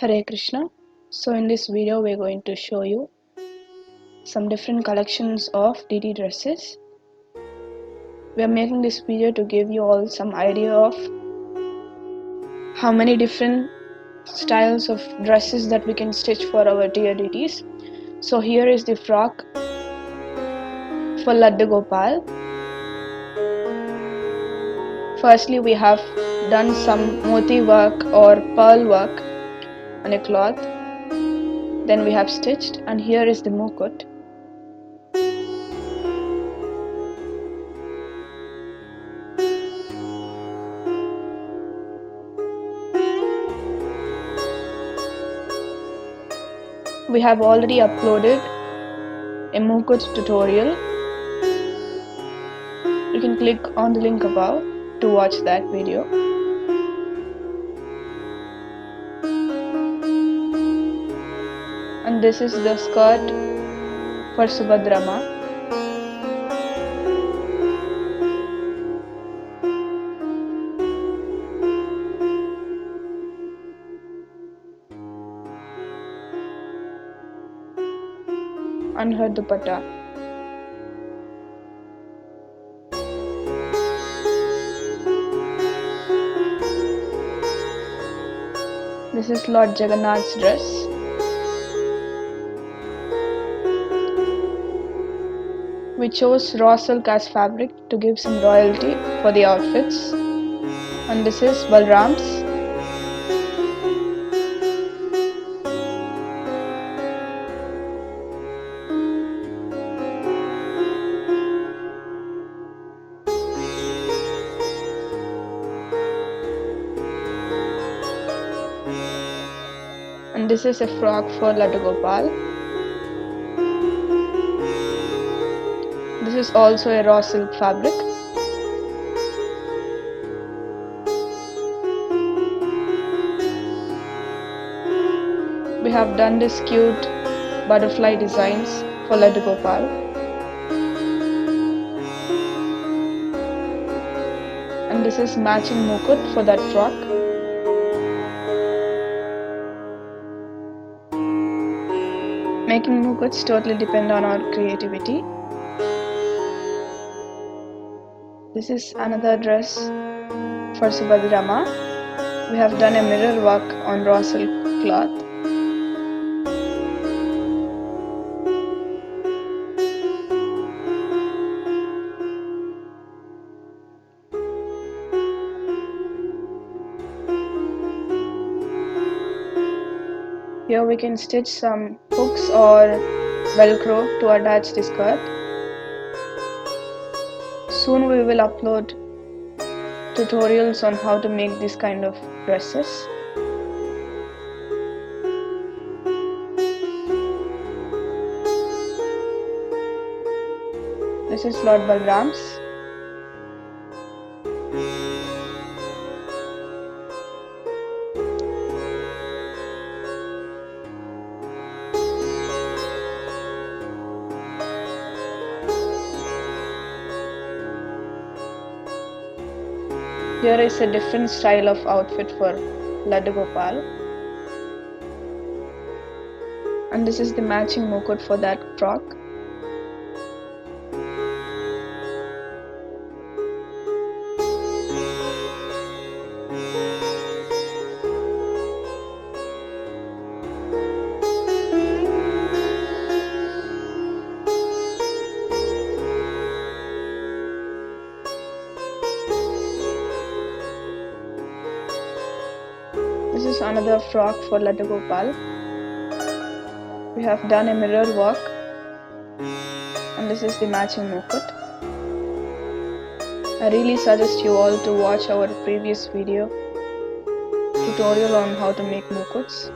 Hare Krishna. So in this video we're going to show you some different collections of deity dresses. We are making this video to give you all some idea of how many different styles of dresses that we can stitch for our dear deities. So here is the frock for Laddu Gopal. Firstly we have done some moti work or pearl work on a cloth. Then we have stitched, and here is the mukut. We have already uploaded a Mukut tutorial. You can click on the link above to watch that video. And this is the skirt for Subhadrama. And her dupatta. This is Lord Jagannath's dress. We chose raw silk as fabric to give some royalty for the outfits. And this is Balram's. And this is a frock for Laddu Gopal. This is also a raw silk fabric. We have done this cute butterfly designs for Laddu Gopal. And this is matching mukut for that frock. Making mukuts totally depend on our creativity. This is another dress for Subhadrama. We have done a mirror work on raw silk cloth. Here we can stitch some hooks or velcro to attach the skirt. Soon we will upload tutorials on how to make this kind of dresses. This is Lord Balram's. Here is a different style of outfit for Laddu Gopal. And this is the matching mukut for that frock. This is another frock for Laddu Gopal. We have done a mirror work, and this is the matching mukut. I really suggest you all to watch our previous video tutorial on how to make mukuts.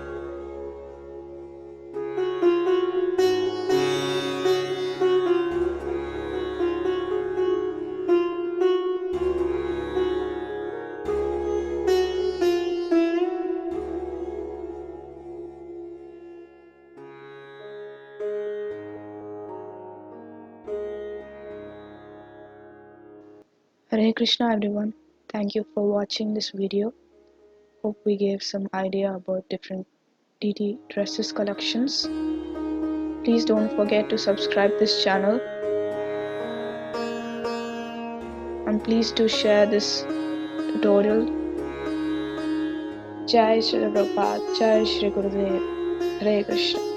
Hare Krishna everyone. Thank you for watching this video. Hope we gave some idea about different deity dresses collections. Please don't forget to subscribe this channel, and please do share this tutorial. Jai Shri Prabhupada, Jai Shri Gurudev, Hare Krishna.